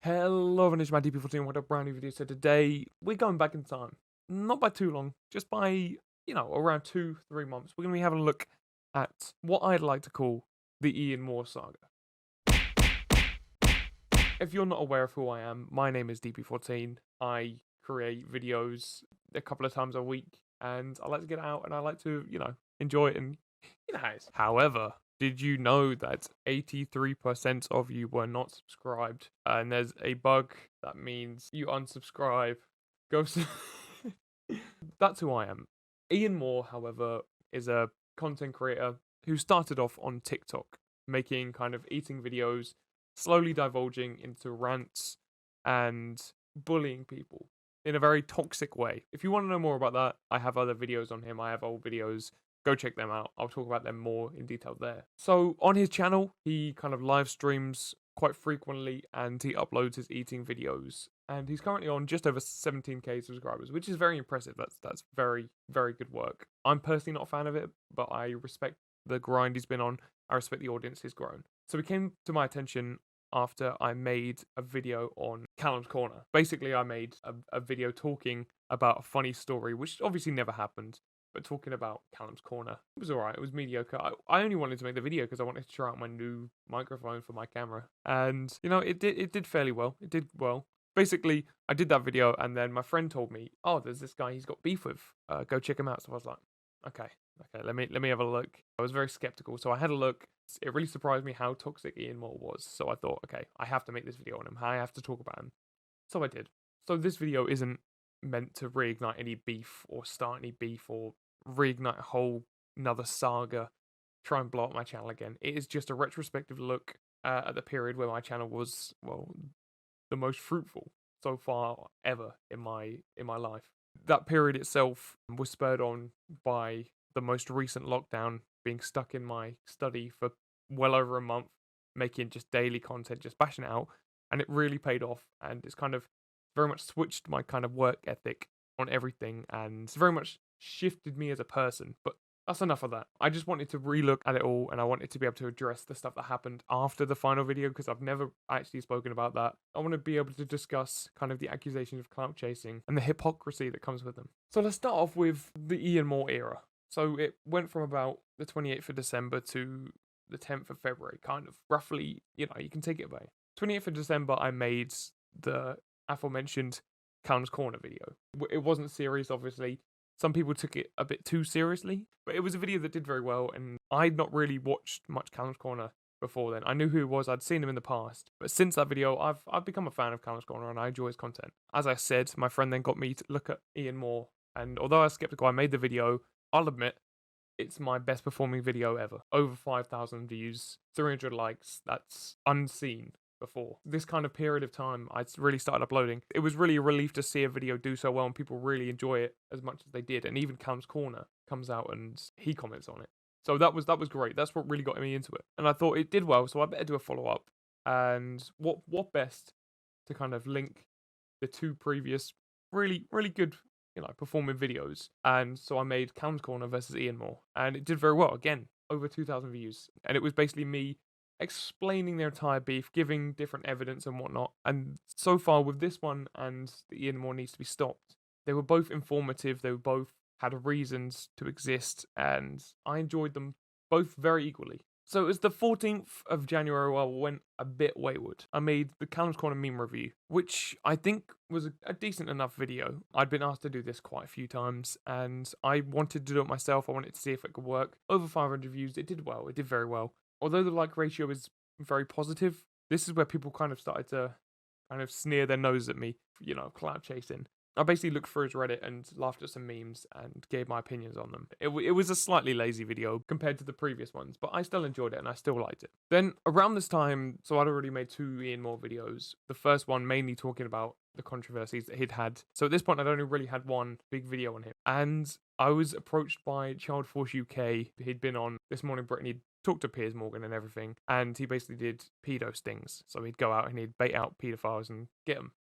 Hello, and it's my DP14 with a brand new video. So today we're going back in time, not by too long, just by around 2-3 months. We're gonna be having a look at what I'd like to call the Ian Moore saga. If you're not aware of who I am, my name is DP14. I create videos a couple of times a week, and I like to get out and I like to enjoy it, and you know how it is. However, did you know that 83% of you were not subscribed? And there's a bug that means you unsubscribe. Go. That's who I am. Ian Moore, however, is a content creator who started off on TikTok, making kind of eating videos, slowly divulging into rants and bullying people in a very toxic way. If you want to know more about that, I have other videos on him. I have old videos. Go check them out. I'll talk about them more in detail there. So on his channel, he kind of live streams quite frequently and he uploads his eating videos. And he's currently on just over 17k subscribers, which is very impressive. That's very, very good work. I'm personally not a fan of it, but I respect the grind he's been on. I respect the audience he's grown. So it came to my attention after I made a video on Callum's Corner. Basically, I made a video talking about a funny story, which obviously never happened, but talking about Callum's Corner. It was alright, it was mediocre. I only wanted to make the video because I wanted to try out my new microphone for my camera. And, it did fairly well. It did well. Basically, I did that video, and then my friend told me, oh, there's this guy he's got beef with. Go check him out. So I was like, okay, let me have a look. I was very skeptical, so I had a look. It really surprised me how toxic Ian Moore was. So I thought, okay, I have to make this video on him. I have to talk about him. So I did. So this video isn't meant to reignite any beef or start any beef or reignite a whole another saga, try and blow up my channel again. It is just a retrospective look at the period where my channel was, well, the most fruitful so far ever in my life. That period itself was spurred on by the most recent lockdown, being stuck in my study for well over a month, making just daily content, just bashing it out, and it really paid off. And it's kind of very much switched my kind of work ethic on everything, and it's very much shifted me as a person. But that's enough of that. I just wanted to relook at it all, and I wanted to be able to address the stuff that happened after the final video, because I've never actually spoken about that. I want to be able to discuss kind of the accusations of clout chasing and the hypocrisy that comes with them. So let's start off with the Ian Moore era. So it went from about the 28th of December to the 10th of February, kind of roughly, you can take it away. 28th of December, I made the aforementioned Callum's Corner video. It wasn't serious, obviously. Some people took it a bit too seriously, but it was a video that did very well, and I'd not really watched much Callum's Corner before then. I knew who he was, I'd seen him in the past, but since that video, I've become a fan of Callum's Corner, and I enjoy his content. As I said, my friend then got me to look at Ian Moore, and although I was skeptical, I made the video. I'll admit, it's my best performing video ever. Over 5,000 views, 300 likes, that's unseen before. This kind of period of time, I really started uploading. It was really a relief to see a video do so well and people really enjoy it as much as they did. And even Callum's Corner comes out and he comments on it. So that was great. That's what really got me into it. And I thought it did well, so I better do a follow-up. And what best to kind of link the two previous really, really good performing videos. And so I made Callum's Corner versus Ian Moore, and it did very well. Again, over 2,000 views, and it was basically me explaining their entire beef, giving different evidence and whatnot. And so far with this one and the Ian Moore needs to be stopped, they were both informative. They were both had reasons to exist, and I enjoyed them both very equally. So it was the 14th of January where I went a bit wayward. I made the Callum's Corner meme review, which I think was a decent enough video. I'd been asked to do this quite a few times, and I wanted to do it myself. I wanted to see if it could work. Over 500 views, it did well. It did very well. Although the like ratio is very positive, this is where people kind of started to kind of sneer their nose at me, clout chasing. I basically looked through his Reddit and laughed at some memes and gave my opinions on them. It was a slightly lazy video compared to the previous ones, but I still enjoyed it and I still liked it. Then around this time, so I'd already made 2 Ian Moore videos. The first one mainly talking about the controversies that he'd had. So at this point, I'd only really had one big video on him. And I was approached by Child Force UK. He'd been on This Morning Britain. He'd talked to Piers Morgan and everything, and he basically did pedo stings. So he'd go out and he'd bait out pedophiles and get them.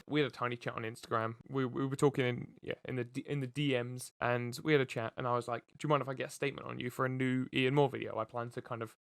We had a tiny chat on Instagram. We were talking in the DMs, and we had a chat. And I was like, "Do you mind if I get a statement on you for a new Ian Moore video? I plan to kind of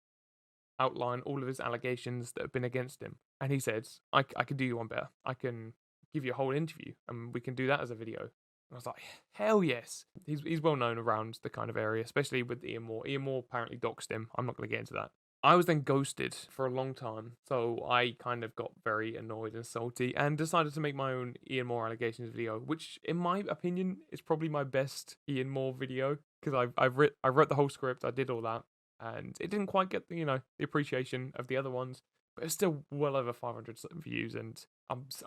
outline all of his allegations that have been against him. And he said, I can do you one better. I can give you a whole interview and we can do that as a video. I was like, hell yes. He's well known around the kind of area, especially with Ian Moore. Ian Moore apparently doxed him. I'm not going to get into that. I was then ghosted for a long time, so I kind of got very annoyed and salty and decided to make my own Ian Moore allegations video, which, in my opinion, is probably my best Ian Moore video because I wrote the whole script, I did all that, and it didn't quite get the appreciation of the other ones, but it's still well over 500 views, and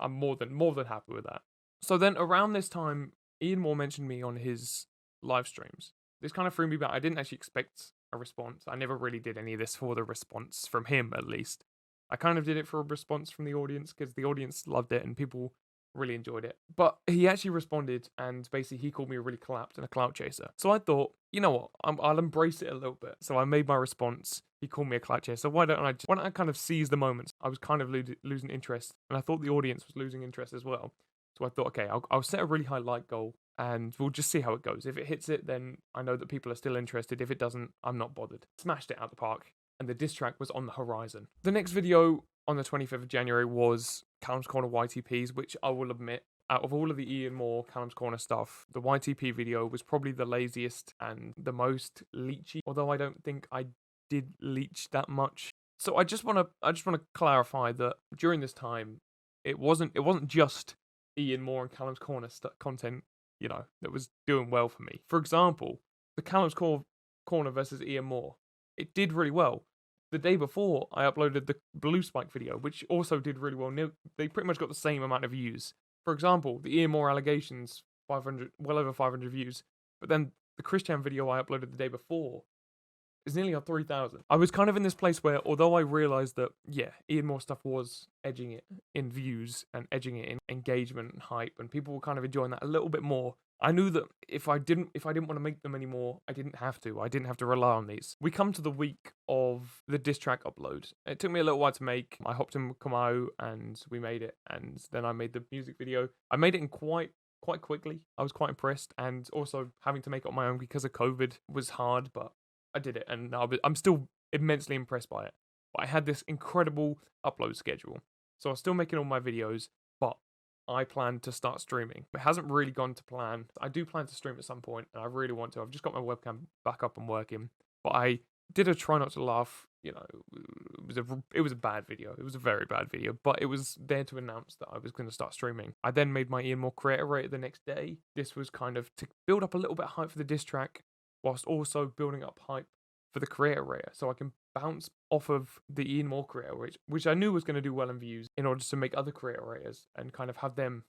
I'm more than happy with that. So then around this time, Ian Moore mentioned me on his live streams. This kind of threw me back. I didn't actually expect a response. I never really did any of this for the response from him, at least. I kind of did it for a response from the audience because the audience loved it and people really enjoyed it. But he actually responded and basically he called me a really clapped and a clout chaser. So I thought, you know what, I'll embrace it a little bit. So I made my response. He called me a clout chaser. So why don't I kind of seize the moment? I was kind of losing interest and I thought the audience was losing interest as well. So I thought, okay, I'll set a really high like goal and we'll just see how it goes. If it hits it, then I know that people are still interested. If it doesn't, I'm not bothered. Smashed it out the park, and the diss track was on the horizon. The next video on the 25th of January was Callum's Corner YTPs, which I will admit, out of all of the Ian Moore Callum's Corner stuff, the YTP video was probably the laziest and the most leechy, although I don't think I did leech that much. So I just want to clarify that during this time, it wasn't just Ian Moore and Callum's Corner content, that was doing well for me. For example, the Callum's Corner versus Ian Moore, it did really well. The day before, I uploaded the Blue Spike video, which also did really well. They pretty much got the same amount of views. For example, the Ian Moore allegations, well over 500 views. But then the Christian video I uploaded the day before is nearly on 3,000. I was kind of in this place where, although I realised that, yeah, Ian Moore stuff was edging it in views and edging it in engagement and hype, and people were kind of enjoying that a little bit more, I knew that if I didn't want to make them anymore, I didn't have to. I didn't have to rely on these. We come to the week of the diss track upload. It took me a little while to make. I hopped in Kamau and we made it, and then I made the music video. I made it in quite quickly. I was quite impressed, and also having to make it on my own because of COVID was hard, but I did it, and I'm still immensely impressed by it. But I had this incredible upload schedule, so I was still making all my videos, but I plan to start streaming. It hasn't really gone to plan. I do plan to stream at some point, and I really want to. I've just got my webcam back up and working, but I did a try not to laugh. It was a bad video. It was a very bad video, but it was there to announce that I was going to start streaming. I then made my Ian Moore creator rater the next day. This was kind of to build up a little bit of hype for the diss track, whilst also building up hype for the creator rater, so I can bounce off of the Ian Moore creator, which I knew was going to do well in views, in order to make other creator raters and kind of have them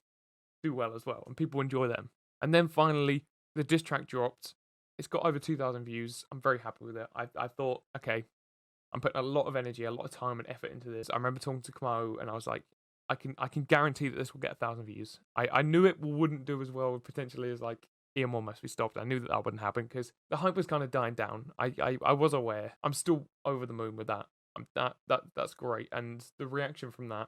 do well as well, and people enjoy them. And then finally, the diss track dropped. It's got over 2,000 views. I'm very happy with it. I thought, okay, I'm putting a lot of energy, a lot of time and effort into this. I remember talking to Kamo, and I was like, I can guarantee that this will get 1,000 views. I knew it wouldn't do as well potentially as like Ian Moore Must Be Stopped. I knew that wouldn't happen because the hype was kind of dying down. I was aware. I'm still over the moon with that. That's great, and the reaction from that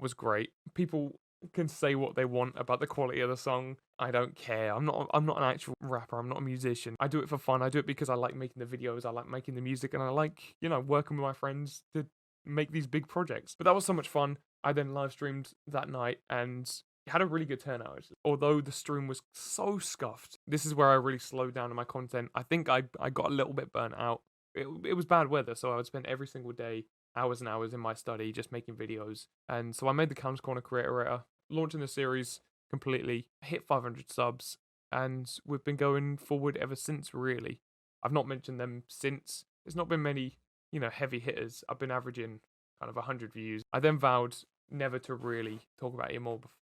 was great. People can say what they want about the quality of the song. I don't care. I'm not an actual rapper. I'm not a musician. I do it for fun. I do it because I like making the videos. I like making the music, and I like working with my friends to make these big projects. But that was so much fun. I then live streamed that night and had a really good turnout. Although the stream was so scuffed, this is where I really slowed down in my content. I think I got a little bit burnt out. It was bad weather, so I would spend every single day, hours and hours in my study just making videos. And so I made the Callum's Corner creator rater, launching the series completely, hit 500 subs, and we've been going forward ever since, really. I've not mentioned them since. There's not been many, heavy hitters. I've been averaging kind of 100 views. I then vowed never to really talk about him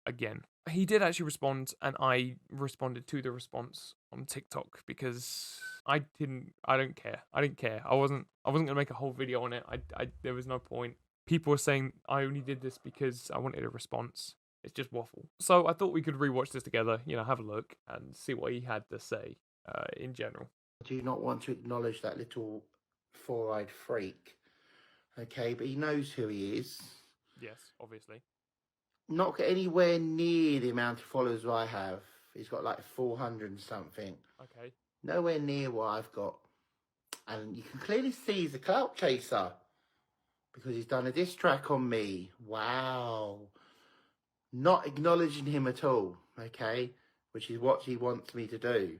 again. He did actually respond, and I responded to the response on TikTok because I don't care. I didn't care. I wasn't gonna make a whole video on it. There was no point. People were saying I only did this because I wanted a response. It's just waffle. So I thought we could rewatch this together, have a look and see what he had to say in general. I do not want to acknowledge that little four-eyed freak. Okay, but he knows who he is. Yes, obviously. Not anywhere near the amount of followers I have. He's got like 400 and something. Okay. Nowhere near what I've got. And you can clearly see he's a clout chaser. because he's done a diss track on me. Wow. Not acknowledging him at all, okay? Which is what he wants me to do.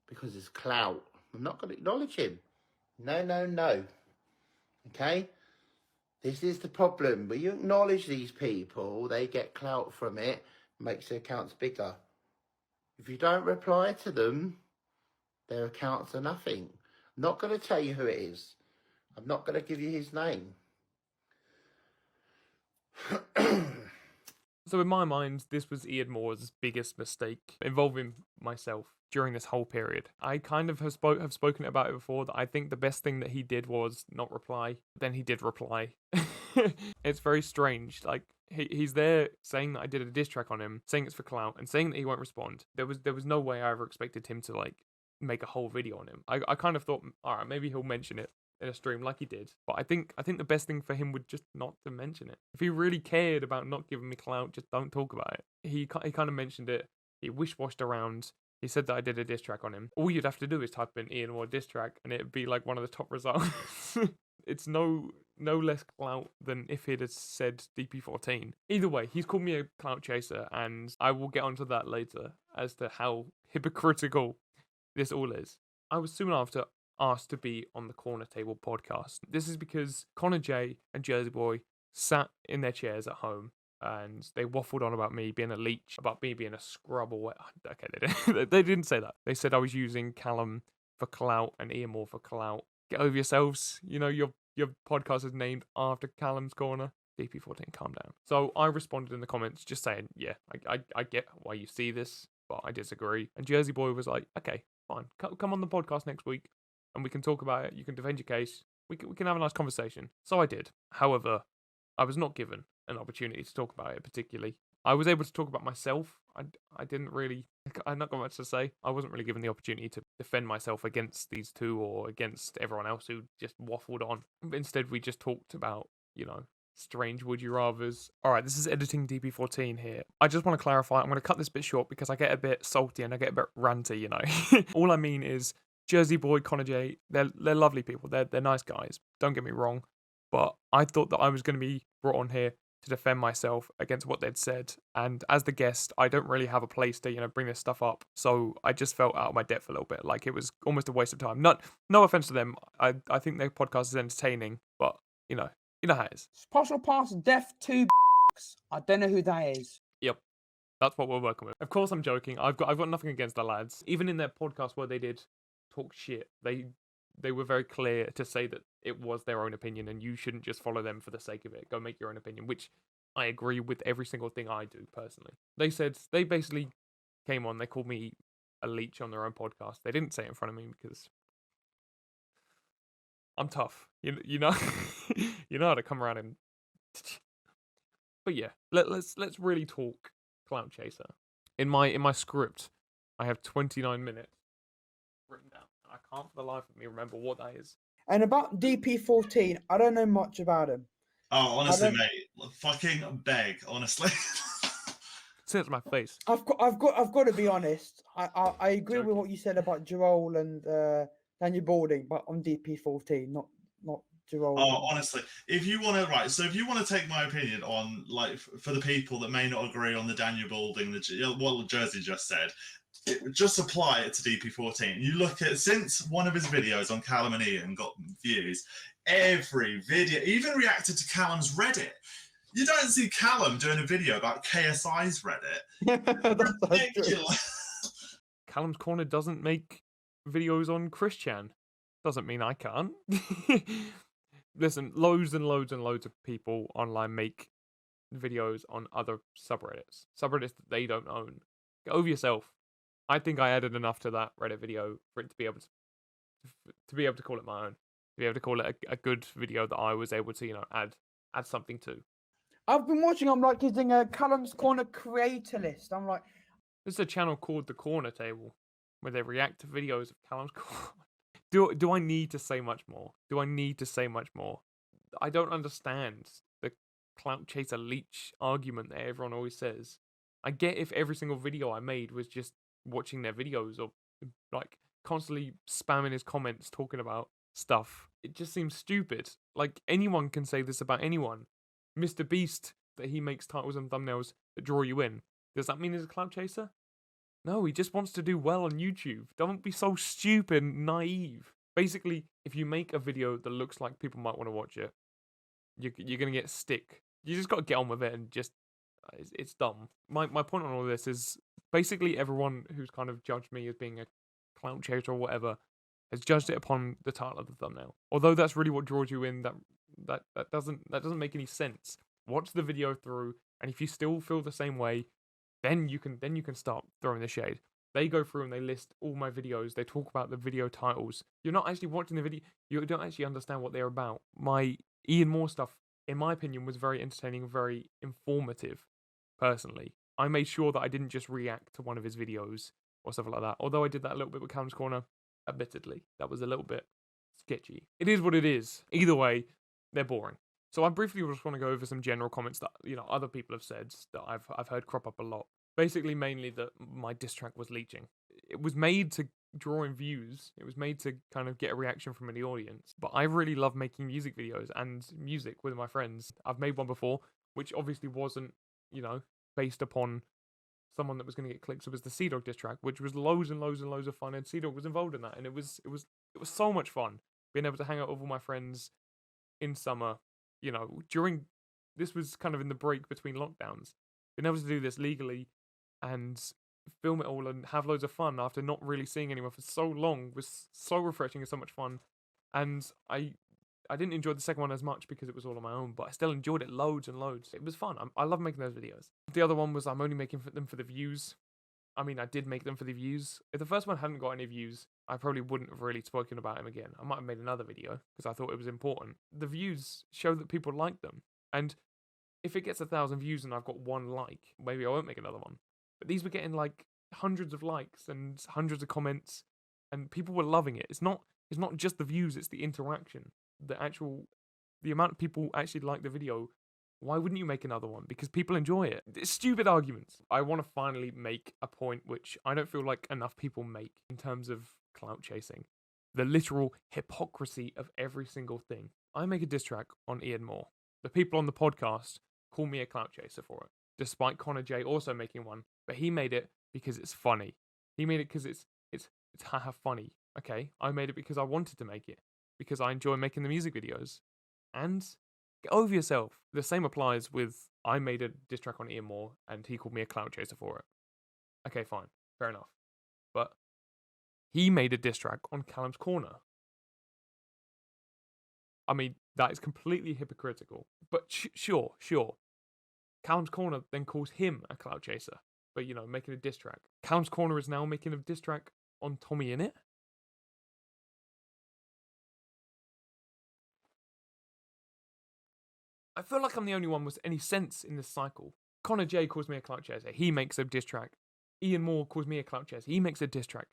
Because it's clout. I'm not going to acknowledge him. No, no, no. Okay? This is the problem. When you acknowledge these people, they get clout from it, makes their accounts bigger. If you don't reply to them, their accounts are nothing. I'm not going to tell you who it is. I'm not going to give you his name. So in my mind, this was Ian Moore's biggest mistake involving myself during this whole period. I kind of have spoken about it before, that I think the best thing that he did was not reply. Then he did reply. It's very strange. Like, he's there saying that I did a diss track on him, saying it's for clout, and saying that he won't respond. There was no way I ever expected him to like make a whole video on him. I kind of thought, all right, maybe he'll mention it in a stream like he did. But I think the best thing for him would just not to mention it. If he really cared about not giving me clout, just don't talk about it. He kind of mentioned it. He wish-washed around. He said that I did a diss track on him. All you'd have to do is type in Ian Moore diss track, and it'd be like one of the top results. It's no less clout than if he'd have said DP14. Either way, he's called me a clout chaser, and I will get onto that later as to how hypocritical this all is. I was soon after asked to be on the Corner Table podcast. This is because Connor J and Jersey Boy sat in their chairs at home and they waffled on about me being a leech, about me being a scrub or what. Okay, they didn't say that. They said I was using Callum for clout and Ian Moore for clout. Get over yourselves. You know, your podcast is named after Callum's Corner. DP14, calm down. So I responded in the comments just saying, yeah, I get why you see this, but I disagree. And Jersey Boy was like, okay, fine, come on the podcast next week and we can talk about it. You can defend your case. We can have a nice conversation. So I did. However, I was not given an opportunity to talk about it particularly. I was able to talk about myself. I didn't really, I've not got much to say. I wasn't really given the opportunity to defend myself against these two or against everyone else who just waffled on. Instead, we just talked about, you know, strange would you rathers. All right, this is editing DP14 here. I just want to clarify, I'm going to cut this bit short because I get a bit salty and I get a bit ranty, you know. All I mean is Jersey Boy, Connor J, they're lovely people. They're nice guys. Don't get me wrong. But I thought that I was going to be brought on here to defend myself against what they'd said. And as the guest, I don't really have a place to, you know, bring this stuff up. So I just felt out of my depth a little bit. Like it was almost a waste of time. No offense to them. I think their podcast is entertaining, but you know how it is. Special pass deaf to I don't know who that is. Yep. That's what we're working with. Of course I'm joking. I've got nothing against the lads. Even in their podcast where they did talk shit, they were very clear to say that it was their own opinion and you shouldn't just follow them for the sake of it. Go make your own opinion, which I agree with every single thing I do personally. They said, they basically came on, they called me a leech on their own podcast. They didn't say it in front of me because I'm tough. You know you know how to come around and but yeah, let's really talk Clout Chaser. In my script, I have 29 minutes written down. I can't for the life of me remember what that is. And about DP14, I don't know much about him. Oh, honestly, mate, fucking beg, honestly. Say it to my face. I've got to be honest. I agree with what you said about Joel and Daniel Balding, but on DP14, not Joel. Oh, honestly, if you want to take my opinion on, like, for the people that may not agree on the Daniel Balding, what Jersey just said, just apply it to DP14. You look at, since one of his videos on Callum and Ian got views, every video, even reacted to Callum's Reddit. You don't see Callum doing a video about KSI's Reddit. Ridiculous. Callum's Corner doesn't make videos on Christian. Doesn't mean I can't. Listen, loads and loads and loads of people online make videos on other subreddits that they don't own. Get over yourself. I think I added enough to that Reddit video for it to be able to call it my own, to be able to call it a good video that I was able to, you know, add something to. I've been watching. I'm like, he's doing a Callum's Corner creator list. I'm like, there's a channel called The Corner Table where they react to videos of Callum's Corner. Do I need to say much more? I don't understand the Clout Chaser leech argument that everyone always says. I get if every single video I made was just watching their videos or like constantly spamming his comments talking about stuff. it just seems stupid. Like, anyone can say this about anyone. Mr. Beast, that he makes titles and thumbnails that draw you in. Does that mean he's a clout chaser? No, he just wants to do well on YouTube. Don't be so stupid and naive. Basically, if you make a video that looks like people might want to watch it, you're going to get stick. You just got to get on with it and just... It's dumb. My point on all this is basically everyone who's kind of judged me as being a clout chaser or whatever has judged it upon the title of the thumbnail. Although that's really what draws you in, that doesn't make any sense. Watch the video through, and if you still feel the same way, then you can start throwing the shade. They go through and they list all my videos. They talk about the video titles. You're not actually watching the video. You don't actually understand what they're about. My Ian Moore stuff, in my opinion, was very entertaining, very informative. Personally, I made sure that I didn't just react to one of his videos or something like that. Although I did that a little bit with Callum's Corner, admittedly, that was a little bit sketchy. It is what it is. Either way, they're boring. So I briefly just want to go over some general comments that other people have said that I've heard crop up a lot. Basically, mainly that my diss track was leeching. It was made to draw in views. It was made to kind of get a reaction from the audience. But I really love making music videos and music with my friends. I've made one before, which obviously wasn't, based upon someone that was going to get clicks. It was the Sea Dog diss track, which was loads and loads and loads of fun, and Sea Dog was involved in that, and it was so much fun being able to hang out with all my friends in summer. During this was kind of in the break between lockdowns, being able to do this legally and film it all and have loads of fun after not really seeing anyone for so long was so refreshing and so much fun. And I didn't enjoy the second one as much because it was all on my own, but I still enjoyed it loads and loads. It was fun. I love making those videos. The other one was I'm only making them for the views. I mean, I did make them for the views. If the first one hadn't got any views, I probably wouldn't have really spoken about him again. I might have made another video because I thought it was important. The views show that people like them. And if it gets 1,000 views and I've got 1 like, maybe I won't make another one. But these were getting like hundreds of likes and hundreds of comments, and people were loving it. It's not just the views, it's the interaction. The amount of people actually like the video. Why wouldn't you make another one? Because people enjoy it. It's stupid arguments. I want to finally make a point which I don't feel like enough people make in terms of clout chasing. The literal hypocrisy of every single thing. I make a diss track on Ian Moore. The people on the podcast call me a clout chaser for it, despite Connor J also making one. But he made it because it's funny. He made it because it's haha funny. Okay, I made it because I wanted to make it, because I enjoy making the music videos. And get over yourself. The same applies with I made a diss track on Ian Moore and he called me a clout chaser for it. Okay, fine, fair enough. But he made a diss track on Callum's Corner. I mean, that is completely hypocritical. But sure. Callum's Corner then calls him a clout chaser for, making a diss track. Callum's Corner is now making a diss track on Tommy Innit. I feel like I'm the only one with any sense in this cycle. Connor J calls me a clout chaser. He makes a diss track. Ian Moore calls me a clout chaser. He makes a diss track.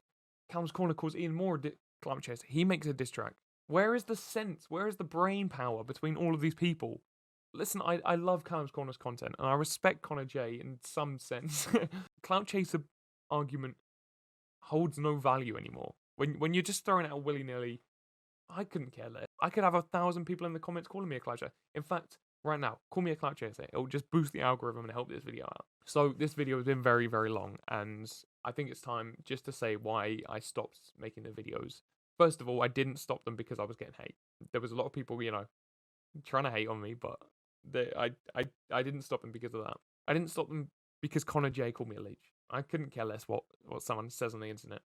Callum's Corner calls Ian Moore a clout chaser. He makes a diss track. Where is the sense? Where is the brain power between all of these people? Listen, I love Callum's Corner's content, and I respect Connor J in some sense. Clout chaser argument holds no value anymore. When you're just throwing it out willy-nilly, I couldn't care less. I could have 1,000 people in the comments calling me a clout chaser. In fact, right now, call me a clout chaser. It'll just boost the algorithm and help this video out. So this video has been very, very long, and I think it's time just to say why I stopped making the videos. First of all, I didn't stop them because I was getting hate. There was a lot of people, trying to hate on me, but I didn't stop them because of that. I didn't stop them because Connor J called me a leech. I couldn't care less what someone says on the internet.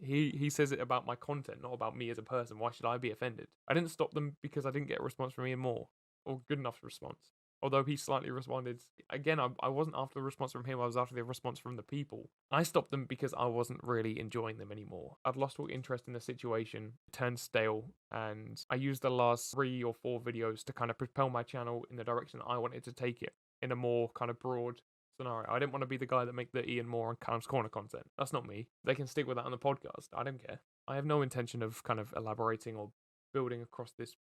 He says it about my content, not about me as a person. Why should I be offended? I didn't stop them because I didn't get a response from Ian Moore, or good enough response. Although he slightly responded. Again, I wasn't after the response from him, I was after the response from the people. I stopped them because I wasn't really enjoying them anymore. I'd lost all interest in the situation, turned stale, and I used the last 3 or 4 videos to kind of propel my channel in the direction I wanted to take it, in a more kind of broad scenario. I didn't want to be the guy that make the Ian Moore and Callum's Corner content. That's not me. They can stick with that on the podcast. I don't care. I have no intention of kind of elaborating or building across this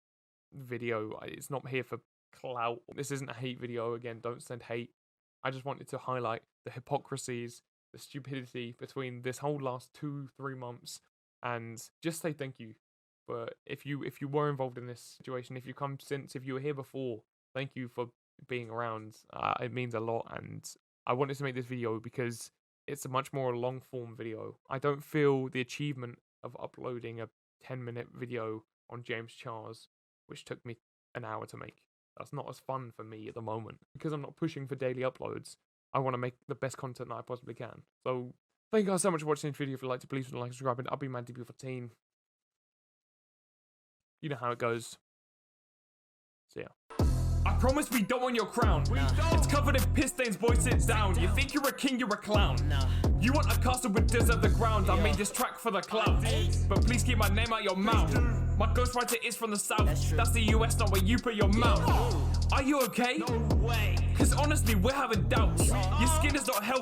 video. It's not here for clout. This isn't a hate video. Again, don't send hate. I just wanted to highlight the hypocrisies, the stupidity between this whole last 2-3 months, and just say thank you But if you were involved in this situation, if you come since, if you were here before, thank you for being around. It means a lot, and I wanted to make this video because it's a much more long form video. I don't feel the achievement of uploading a 10-minute video on James Charles, which took me an hour to make. That's not as fun for me at the moment. Because I'm not pushing for daily uploads, I want to make the best content that I possibly can. So thank you guys so much for watching this video. If you'd like to, please like and subscribe, and I'll be DB14. You know how it goes. See ya. I promise we don't want your crown. It's covered in piss stains, boy, sit down. You think you're a king, you're a clown. You want a castle but deserve the ground. I made this track for the clout, but please keep my name out your mouth. My ghostwriter is from the south. That's the US, not where you put your mouth. Are you okay? No way. Cause honestly, we're having doubts. Your skin is not healthy.